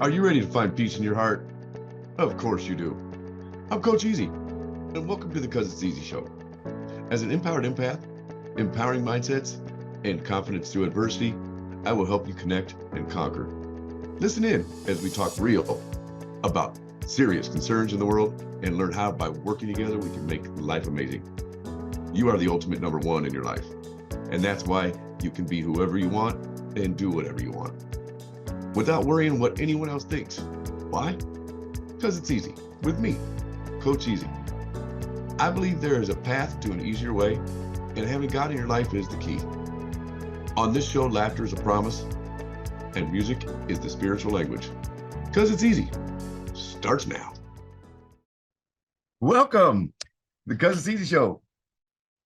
Are you ready to find peace in your heart? Of course you do. I'm Coach EaZy, and welcome to the 'Cause It's Easy show. As an empowered empath, empowering mindsets, and confidence through adversity, I will help you connect and conquer. Listen in as we talk real about serious concerns in the world and learn how by working together we can make life amazing. You are the ultimate number one in your life, and that's why you can be whoever you want and do whatever you want without worrying what anyone else thinks. Why? Because it's easy with me, Coach EaZy. I believe there is a path to an easier way, and having God in your life is the key. On this show, laughter is a promise, and music is the spiritual language. Because it's easy. Starts now. Welcome to the 'Cause It's Easy show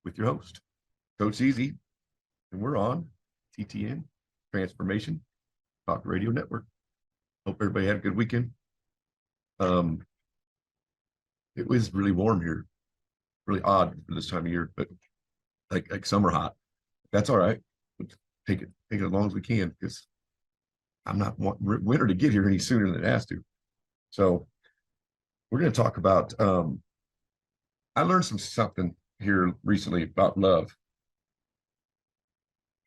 with your host, Coach EaZy, and we're on TTN, Transformation Talk Radio Network. Hope everybody had a good weekend. It was really warm here, really odd for this time of year, but like summer hot. That's all right. Take it as long as we can, because I'm not wanting winter to get here any sooner than it has to. So we're going to talk about. I learned something here recently about love,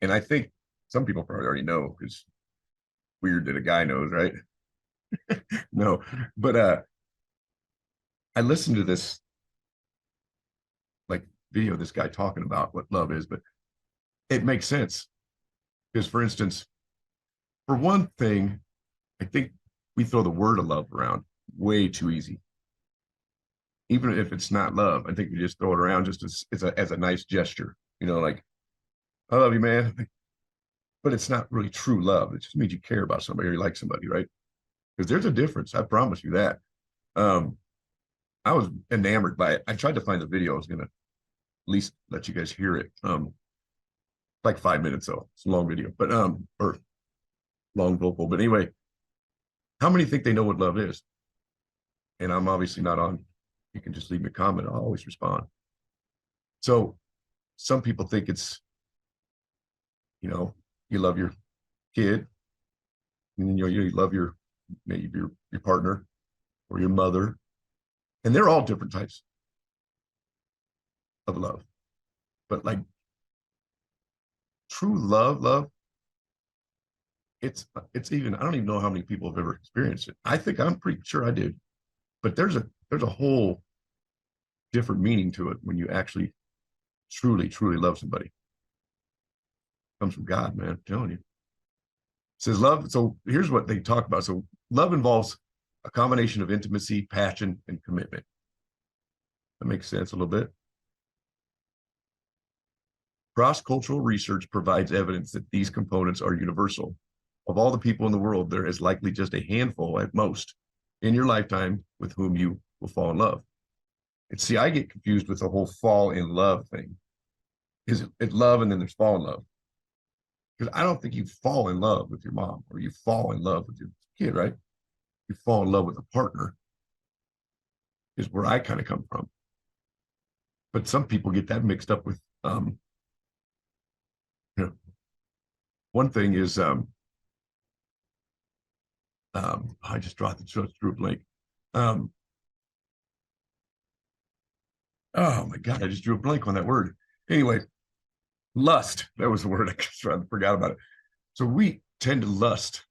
and I think some people probably already know, because weird that a guy knows, right? No, but I listened to this video of this guy talking about what love is, but it makes sense. Because, for instance, for one thing, I think we throw the word of love around way too easy. Even if it's not love, I think we just throw it around just as a nice gesture, like, I love you, man. But it's not really true love. It just means you care about somebody or you like somebody, right? Because there's a difference. I promise you that. I was enamored by it. I tried to find the video. I was going to at least let you guys hear it. Like 5 minutes, though. It's a long video, but or long vocal. But anyway, how many think they know what love is? And I'm obviously not on. You can just leave me a comment. I'll always respond. So some people think it's, you love your kid, and then you love maybe your partner or your mother, and they're all different types of love. But like true love, it's even, I don't even know how many people have ever experienced it. I think I'm pretty sure I did, but there's a whole different meaning to it when you actually truly love somebody. Comes from God, man. I'm telling you. It says love. So here's what they talk about. So love involves a combination of intimacy, passion, and commitment. That makes sense a little bit. Cross-cultural research provides evidence that these components are universal. Of all the people in the world, there is likely just a handful at most in your lifetime with whom you will fall in love. And see, I get confused with the whole fall in love thing. Is it love and then there's fall in love? Because I don't think you fall in love with your mom or you fall in love with your kid, right? You fall in love with a partner is where I kind of come from. But some people get that mixed up with, one thing is, I just drew a blank. Oh my God, I just drew a blank on that word. Anyway, lust, that was the word. I forgot about it. So we tend to lust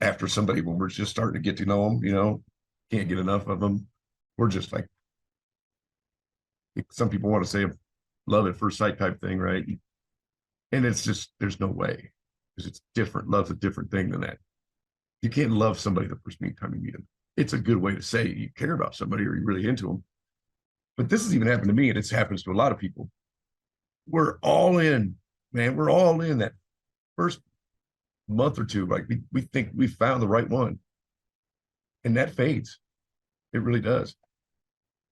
after somebody when we're just starting to get to know them, can't get enough of them. We're just like, some people want to say love at first sight type thing, right? And it's just, there's no way, because it's different. Love's a different thing than that. You can't love somebody the first time you meet them. It's a good way to say you care about somebody or you're really into them. But this has even happened to me, and it happens to a lot of people. We're all in, man. We're all in that first month or two. Like we think we found the right one, and that fades. It really does.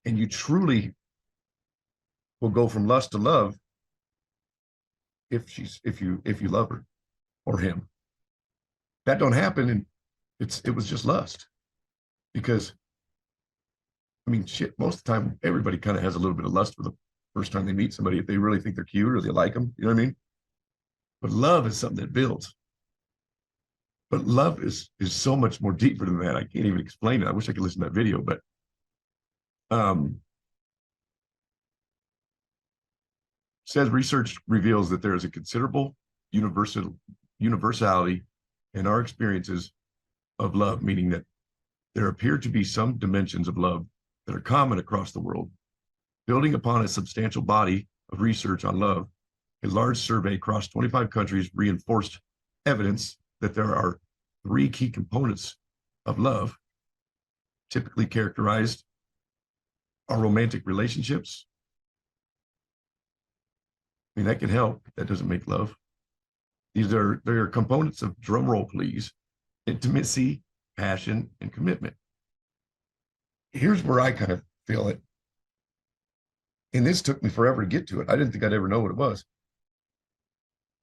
And you truly will go from lust to love if you love her or him. That don't happen, and it was just lust. Because I mean, shit, most of the time everybody kind of has a little bit of lust for the first time they meet somebody, if they really think they're cute or they like them, you know what I mean? But love is something that builds. But love is so much more deeper than that. I can't even explain it. I wish I could listen to that video, but um, says research reveals that there is a considerable universality in our experiences of love, meaning that there appear to be some dimensions of love that are common across the world. Building upon a substantial body of research on love, a large survey across 25 countries reinforced evidence that there are three key components of love, typically characterized our romantic relationships. I mean, that can help. That doesn't make love. They are components of, drum roll please, intimacy, passion, and commitment. Here's where I kind of feel it. And this took me forever to get to it. I didn't think I'd ever know what it was.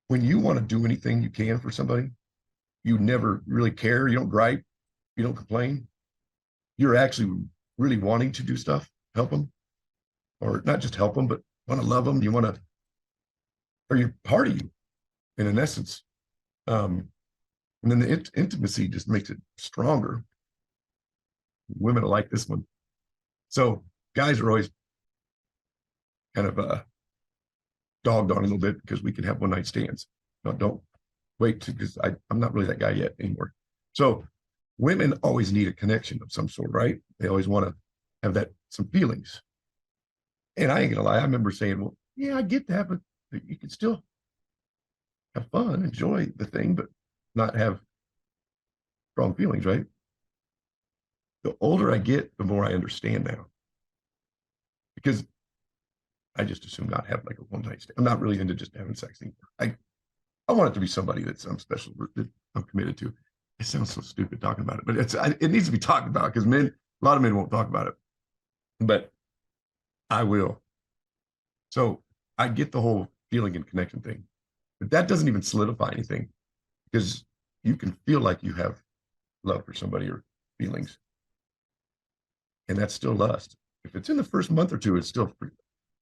When you want to do anything you can for somebody, you never really care. You don't gripe. You don't complain. You're actually really wanting to do stuff, help them, or not just help them, but want to love them. You want to, or you're part of you, in essence. And then the intimacy just makes it stronger. Women are like this one. So guys are always kind of dogged on a little bit because we can have one night stands. No, don't wait because I'm not really that guy yet anymore. So women always need a connection of some sort, right? They always want to have that some feelings. And I ain't gonna lie, I remember saying, well, yeah, I get that, but you can still have fun, enjoy the thing, but not have strong feelings, right? The older I get, the more I understand now. Because I just assume not have like a one night stand. I'm not really into just having sex anymore. I want it to be somebody that's I'm special, that I'm committed to. It sounds so stupid talking about it, but it needs to be talked about because a lot of men won't talk about it, but I will. So I get the whole feeling and connection thing, but that doesn't even solidify anything because you can feel like you have love for somebody or feelings, and that's still lust. If it's in the first month or two, it's still free.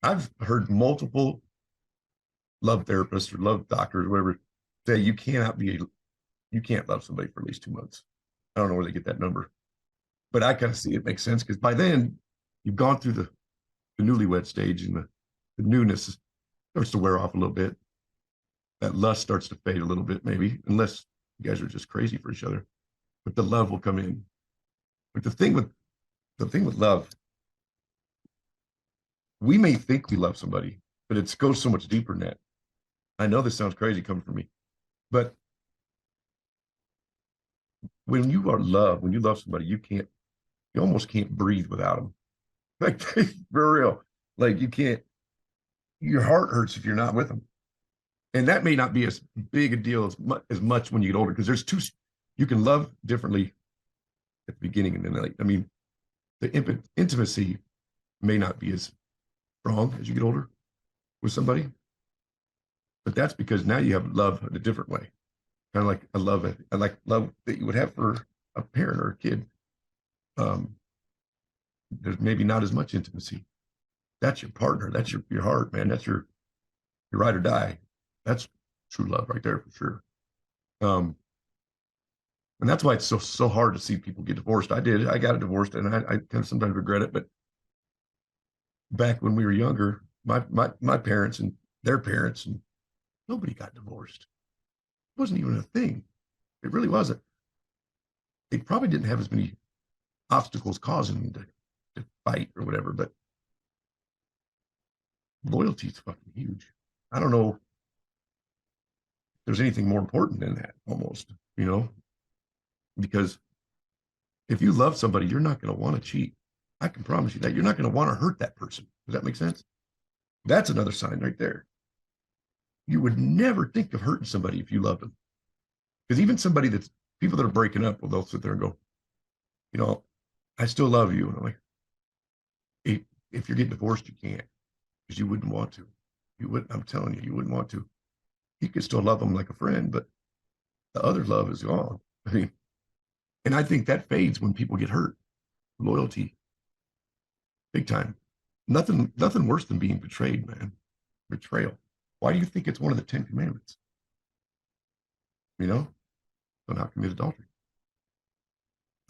I've heard multiple love therapists or love doctors, or whatever, say you can't love somebody for at least 2 months. I don't know where they get that number, but I kind of see it makes sense because by then you've gone through the newlywed stage and the newness starts to wear off a little bit. That lust starts to fade a little bit, maybe, unless you guys are just crazy for each other. But the love will come in. But the thing with love, we may think we love somebody, but it goes so much deeper than that. I know this sounds crazy coming from me, but when you love somebody, you almost can't breathe without them. Like for real, like you can't. Your heart hurts if you're not with them, and that may not be as big a deal as much when you get older because there's two. You can love differently at the beginning and then like I mean, the intimacy may not be as strong as you get older with somebody, but that's because now you have love in a different way. Kind of like I like love that you would have for a parent or a kid. There's maybe not as much intimacy. That's your partner. That's your heart, man. That's your ride or die. That's true love right there for sure. And that's why it's so hard to see people get divorced. I got divorced, and I kind of sometimes regret it. But back when we were younger, my parents and their parents and nobody got divorced. It wasn't even a thing. It really wasn't. They probably didn't have as many obstacles causing them to fight or whatever, but loyalty is fucking huge. I don't know if there's anything more important than that, almost, because if you love somebody, you're not going to want to cheat. I can promise you that. You're not going to want to hurt that person. Does that make sense? That's another sign right there. You would never think of hurting somebody if you loved them. Because even people that are breaking up, well, they'll sit there and go, I still love you. And I'm like, if you're getting divorced, you can't because you wouldn't want to. You wouldn't. I'm telling you, you wouldn't want to. You could still love them like a friend, but the other love is gone. I mean, and I think that fades when people get hurt. Loyalty, big time. Nothing worse than being betrayed, man. Betrayal. Why do you think it's one of the 10 Commandments? So not commit adultery.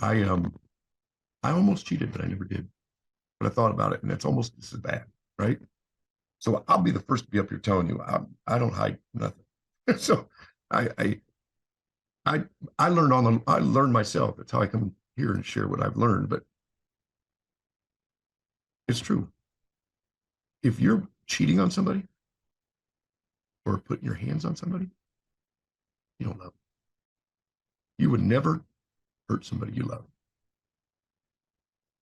I almost cheated, but I never did. But I thought about it, and it's almost this is bad, right? So I'll be the first to be up here telling you I don't hide nothing. So I I I I learned myself. That's how I come here and share what I've learned. But it's true. If you're cheating on somebody or putting your hands on somebody, you don't love them. You would never hurt somebody you love.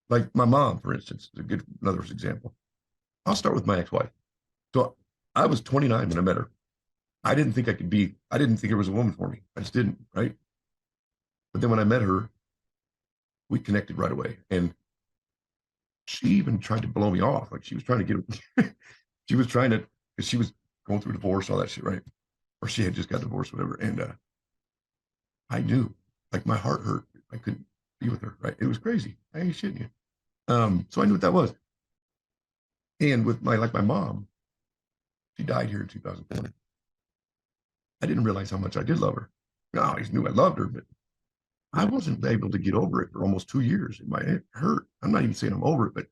Like my mom, for instance, is a good another example. I'll start with my ex-wife. So I was 29 when I met her. I didn't think there was a woman for me. I just didn't, right? But then when I met her, we connected right away. And she even tried to blow me off. Like she was trying to get, she was trying to, because she was going through divorce, all that shit, right? Or she had just got divorced, whatever. And I knew, like my heart hurt. I couldn't be with her, right? It was crazy. I ain't shitting you. So I knew what that was. And with my mom, she died here in 2004. I didn't realize how much I did love her. I always knew I loved her, but I wasn't able to get over it for almost 2 years. It hurt. I'm not even saying I'm over it, but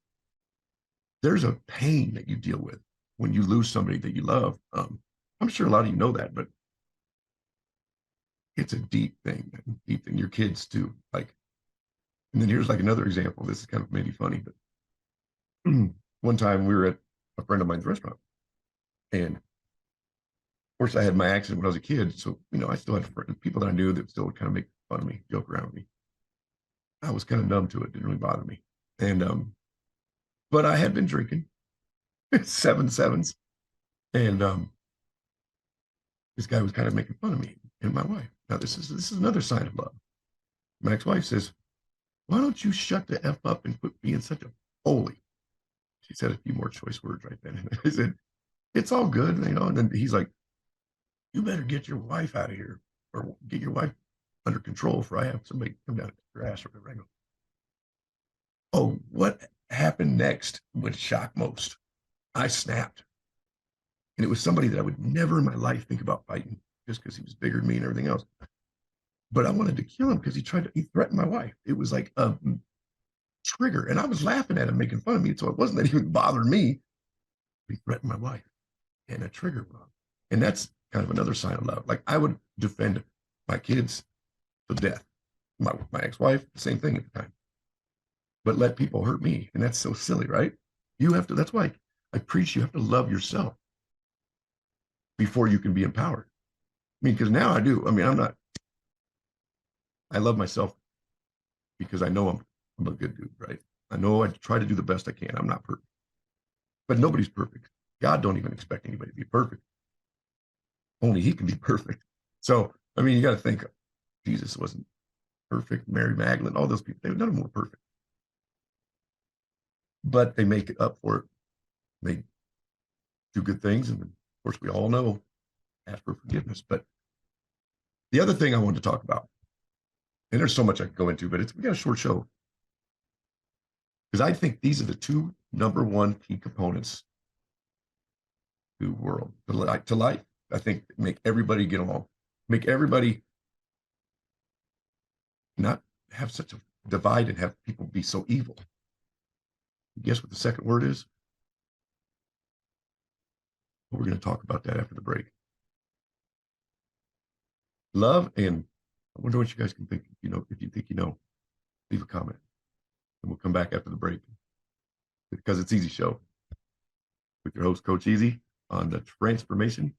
there's a pain that you deal with when you lose somebody that you love. I'm sure a lot of you know that, but it's a deep thing, man. Deep thing. Your kids too. Like, and then here's like another example. This is kind of maybe funny, but one time we were at a friend of mine's restaurant, and of course I had my accident when I was a kid, so I still had people that I knew that still would kind of make fun of me, joke around with me. I was kind of numb to it; didn't really bother me, and but I had been drinking 7 sevens, and this guy was kind of making fun of me and my wife. Now this is another sign of love. My ex-wife says, "Why don't you shut the f up and quit being such a bully?" She said a few more choice words right then. And I said, "It's all good, you know." And then he's like, "You better get your wife out of here, or get your wife under control, for I have somebody come down your ass or whatever." I go, "Oh, what happened next would shock most." I snapped, and it was somebody that I would never in my life think about fighting, just because he was bigger than me and everything else. But I wanted to kill him because he threatened my wife. It was like a trigger, and I was laughing at him, making fun of me. So it wasn't that he was bothering me. He threatened my wife, and a trigger went on. And that's kind of another sign of love. Like I would defend my kids to death. My ex-wife, the same thing at the time. But let people hurt me, and that's so silly, right? You have to. That's why I preach. You have to love yourself before you can be empowered. I mean, because now I do. I mean, I'm not. I love myself because I know I'm a good dude, right? I know I try to do the best I can. I'm not perfect, but nobody's perfect. God don't even expect anybody to be perfect. Only He can be perfect. So, I mean, you got to think Jesus wasn't perfect. Mary Magdalene, all those people, none of them were perfect, but they make it up for it. They do good things, and of course, we all know ask for forgiveness. But the other thing I wanted to talk about, and there's so much I could go into, but we got a short show, because I think these are the two number one key components to world to life. I think make everybody get along, make everybody not have such a divide and have people be so evil. Guess what the second word is? We're going to talk about that after the break. Love, and I wonder what you guys can think. If you think leave a comment, and we'll come back after the break, because it's EaZy Show with your host, Coach EaZy, on the Transformation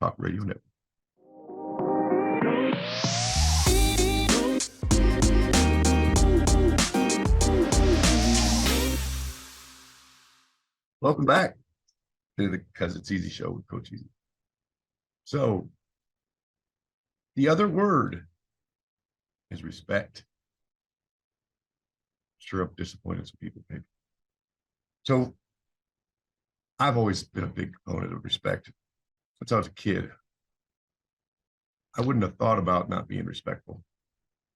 Talk Radio Network. Welcome back to the Because It's EaZy Show with Coach EaZy. So the other word is respect. Sure, I'm disappointed some people, maybe. So I've always been a big proponent of respect. Since I was a kid, I wouldn't have thought about not being respectful.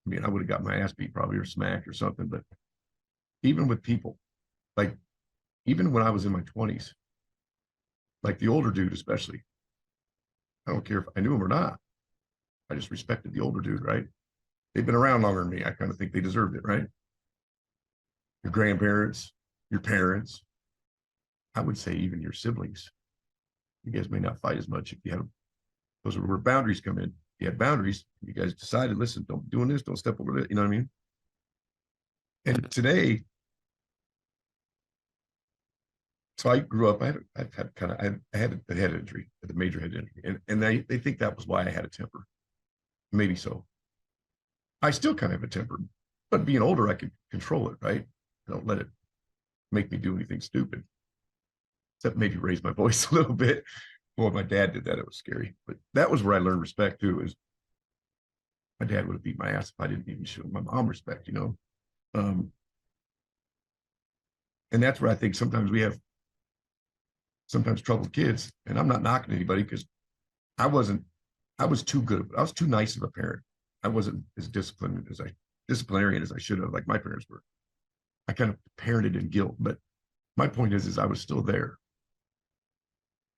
I mean, I would have got my ass beat probably, or smacked or something. But even with people, like even when I was in my 20s, like the older dude especially, I don't care if I knew him or not, I just respected the older dude, right? They've been around longer than me. I kind of think they deserved it, right? Your grandparents, your parents, I would say even your siblings. You guys may not fight as much if you have, those are where boundaries come in. You had boundaries, you guys decided, listen, don't be doing this, don't step over it, you know what I mean? And today, so I grew up, I had a head injury, a major head injury. And they think that was why I had a temper. Maybe so. I still kind of have a temper, but being older, I can control it, right? I don't let it make me do anything stupid, except maybe raise my voice a little bit. Boy, my dad did that. It was scary. But that was where I learned respect too, is my dad would have beat my ass if I didn't even show my mom respect, you know? Um, and that's where I think sometimes we have sometimes troubled kids. And I'm not knocking anybody because I wasn't, I was too good. I was too nice of a parent. I wasn't as disciplinarian as I should have, like my parents were. I kind of parented in guilt. But my point is I was still there.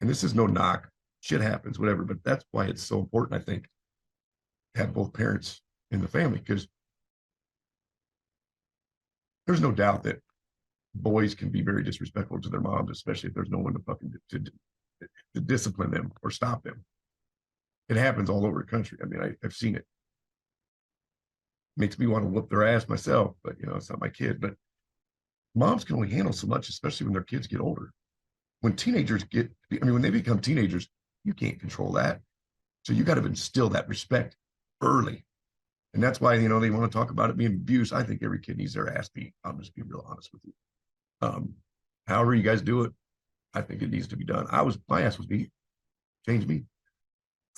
And this is no knock. Shit happens, whatever. But that's why it's so important, I think, to have both parents in the family, because there's no doubt that boys can be very disrespectful to their moms, especially if there's no one to fucking to discipline them or stop them. It happens all over the country. I mean, I've seen it. Makes me want to whoop their ass myself, but you know, it's not my kid. But moms can only handle so much, especially when their kids get older. When teenagers get, I mean, when they become teenagers, you can't control that. So you got to instill that respect early. And that's why, you know, they want to talk about it being abuse. I think every kid needs their ass beat. I'll just be real honest with you. However you guys do it, I think it needs to be done. My ass was beat. Changed me.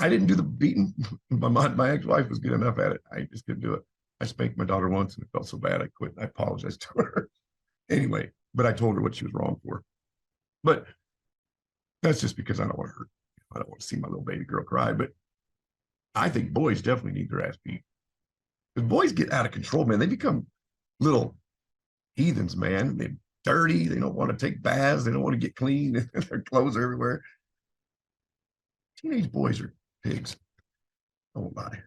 I didn't do the beating. My ex-wife was good enough at it. I just couldn't do it. I spanked my daughter once and it felt so bad I quit. I apologized to her. Anyway, but I told her what she was wrong for. But that's just because I don't want to hurt. I don't want to see my little baby girl cry. But I think boys definitely need their ass beat. Because boys get out of control, man. They become little heathens, man. They're dirty. They don't want to take baths. They don't want to get clean. Their clothes are everywhere. Teenage boys are pigs. I won't lie.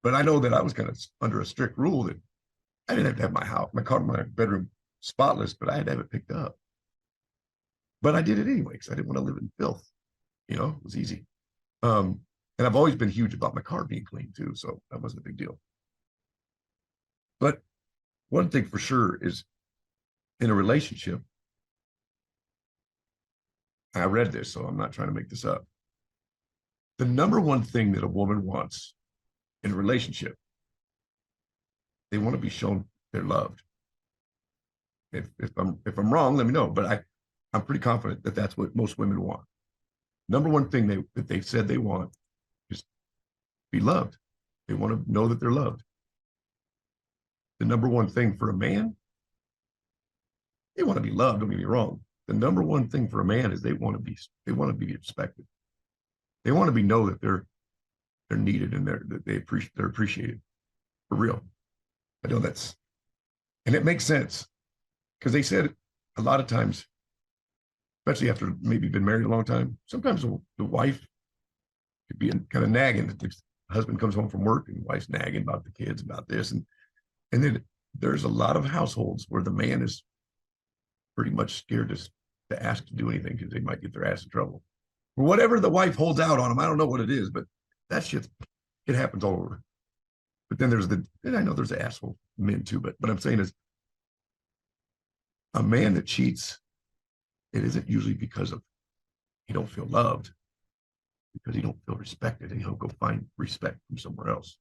But I know that I was kind of under a strict rule that I didn't have to have my house, my car, my bedroom spotless, but I had to have it picked up. But I did it anyway because I didn't want to live in filth. You know, it was easy. And I've always been huge about my car being clean too, so that wasn't a big deal. But one thing for sure is in a relationship, I read this, so I'm not trying to make this up. The number one thing that a woman wants in a relationship, they want to be shown they're loved. If I'm wrong, let me know. But I'm pretty confident that that's what most women want. Number one thing that they've said they want is be loved. They want to know that they're loved. The number one thing for a man, they want to be loved. Don't get me wrong. The number one thing for a man is they want to be respected. They want to know that they're needed and they're appreciated for real. I know and it makes sense because they said a lot of times, especially after maybe been married a long time, sometimes the wife could be kind of nagging. The husband comes home from work and the wife's nagging about the kids, about this. And then there's a lot of households where the man is pretty much scared to ask to do anything because they might get their ass in trouble. Whatever the wife holds out on him, I don't know what it is, but that shit, it happens all over. But then and I know there's asshole men too, but what I'm saying is a man that cheats, it isn't usually because of he don't feel loved, because he don't feel respected, and he'll go find respect from somewhere else.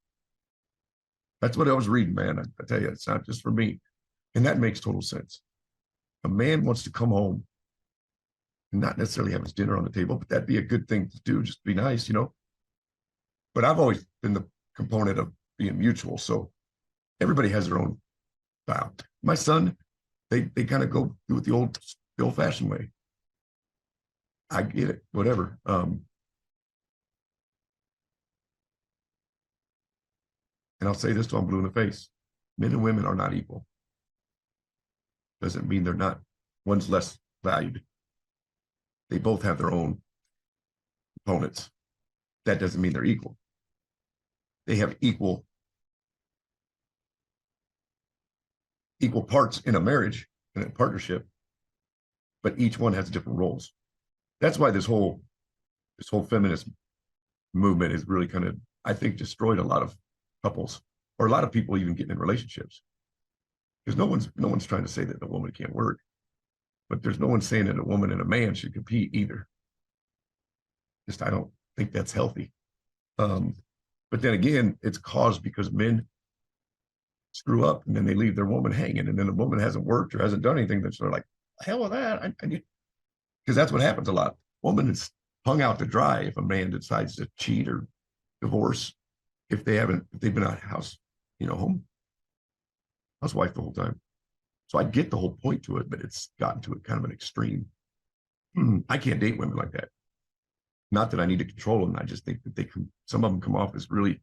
That's what I was reading, man. I tell you, it's not just for me. And that makes total sense. A man wants to come home and not necessarily have his dinner on the table, but that'd be a good thing to do, just be nice, you know. But I've always been the component of being mutual. So everybody has their own style. My son, they kind of go do it the old fashioned way. I get it, whatever. And I'll say this till I'm blue in the face. Men and women are not equal. Doesn't mean they're not. One's less valued. They both have their own components. That doesn't mean they're equal. they have equal parts in a marriage and a partnership, but each one has different roles. That's why this whole feminist movement is really kind of, I think, destroyed a lot of couples, or a lot of people even getting in relationships. Because no one's trying to say that the woman can't work, but there's no one saying that a woman and a man should compete either. Just I don't think that's healthy. But then again, it's caused because men screw up and then they leave their woman hanging, and then the woman hasn't worked or hasn't done anything. That's sort of like, hell with that. I need, because that's what happens a lot. Woman is hung out to dry if a man decides to cheat or divorce, if they've been out of house, housewife the whole time. So I get the whole point to it, but it's gotten to kind of an extreme. I can't date women like that. Not that I need to control them. I just think that some of them come off as really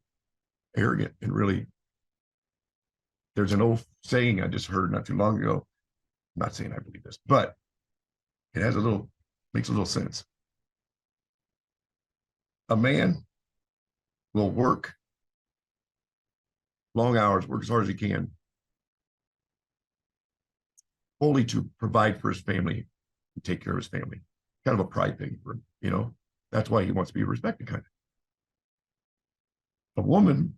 arrogant and really. There's an old saying I just heard not too long ago. I'm not saying I believe this, but it makes a little sense. A man will work long hours, work as hard as he can, only to provide for his family and take care of his family. Kind of a pride thing for him. That's why he wants to be respected, kind of. A woman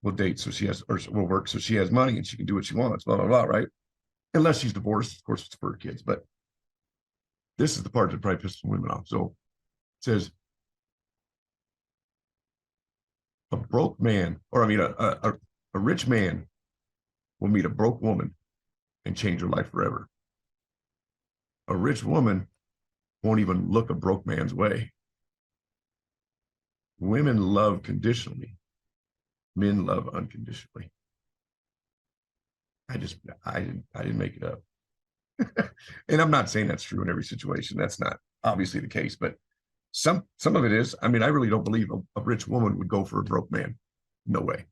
will date so she has, or will work so she has money and she can do what she wants, blah, blah, blah, right? Unless she's divorced, of course, it's for her kids. But this is the part that probably pisses women off. So it says, a broke man, or I mean, a rich man will meet a broke woman and change her life forever. A rich woman won't even look a broke man's way. Women love conditionally. Men love unconditionally. I didn't make it up. And I'm not saying that's true in every situation. That's not obviously the case, but some of it is. I mean, I really don't believe a rich woman would go for a broke man. No way.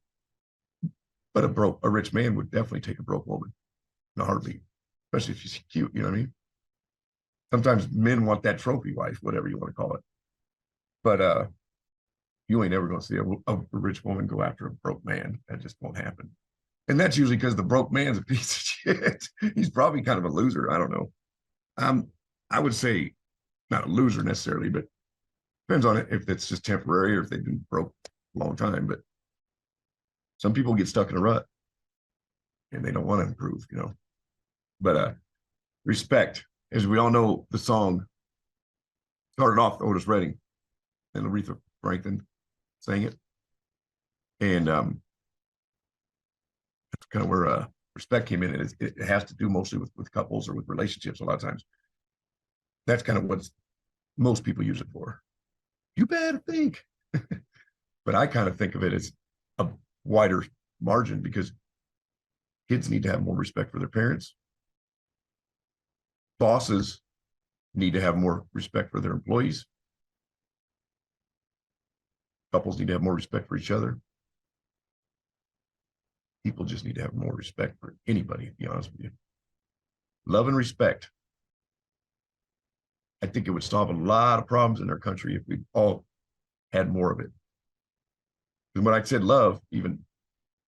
But a rich man would definitely take a broke woman in a heartbeat, especially if she's cute. You know what I mean? Sometimes men want that trophy wife, whatever you want to call it. But you ain't ever going to see a rich woman go after a broke man. That just won't happen. And that's usually because the broke man's a piece of shit. He's probably kind of a loser. I don't know. I would say not a loser necessarily, but depends on it if it's just temporary or if they've been broke a long time. But some people get stuck in a rut and they don't want to improve, But respect, as we all know, the song started off Otis Redding and Aretha Franklin sang it. And that's kind of where respect came in. It has to do mostly with couples or with relationships a lot of times. That's kind of what most people use it for. You better think. But I kind of think of it as a wider margin, because kids need to have more respect for their parents. Bosses need to have more respect for their employees. Couples need to have more respect for each other. People just need to have more respect for anybody, to be honest with you. Love and respect. I think it would solve a lot of problems in our country if we all had more of it. And when I said love, even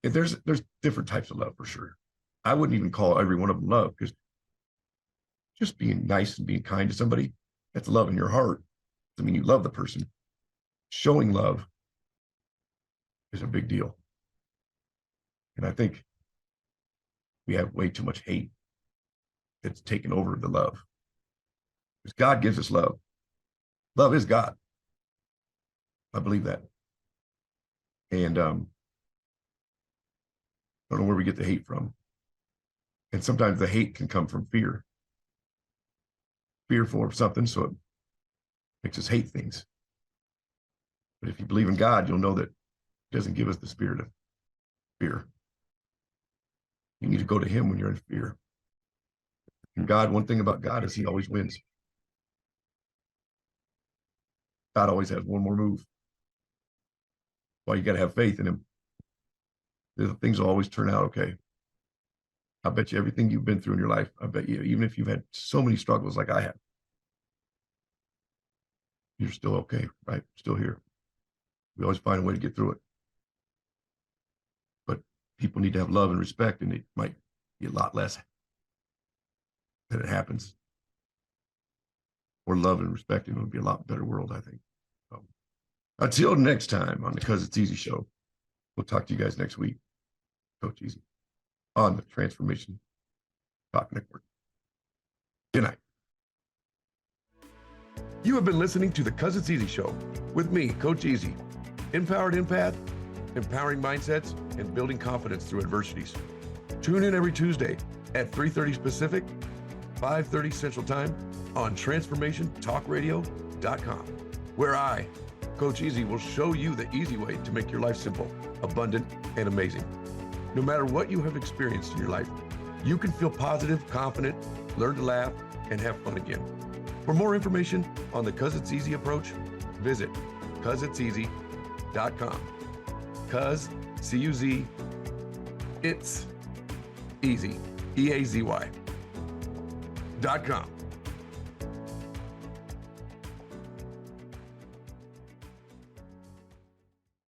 if there's different types of love for sure. I wouldn't even call every one of them love, because just being nice and being kind to somebody, that's love in your heart. I mean, you love the person. Showing love is a big deal. And I think we have way too much hate that's taken over the love. Because God gives us love. Love is God. I believe that. And I don't know where we get the hate from. And sometimes the hate can come from fear. Fearful of something, so it makes us hate things. But if you believe in God, you'll know that He doesn't give us the spirit of fear. You need to go to Him when you're in fear. And God, one thing about God is He always wins. God always has one more move. Well, you got to have faith in Him. Things will always turn out okay. I bet you everything you've been through in your life, I bet you, even if you've had so many struggles like I have, you're still okay, right? Still here. We always find a way to get through it. But people need to have love and respect, and it might be a lot less that it happens. Or love and respect, and it would be a lot better world, I think. So, until next time on the Cuz It's EaZy show, we'll talk to you guys next week. Coach EaZy on the Transformation Talk Network. Good night. You have been listening to the Cuz It's EaZy show with me, Coach EaZy. Empowered Empath, empowering mindsets, and building confidence through adversities. Tune in every Tuesday at 3:30 Pacific, 5:30 Central Time on TransformationTalkRadio.com, where I, Coach EaZy, will show you the easy way to make your life simple, abundant, and amazing. No matter what you have experienced in your life, you can feel positive, confident, learn to laugh, and have fun again. For more information on the Cuz It's EaZy approach, visit CuzIt'sEaZy.com. Cuz, C-U-Z, it's easy, EaZy.com.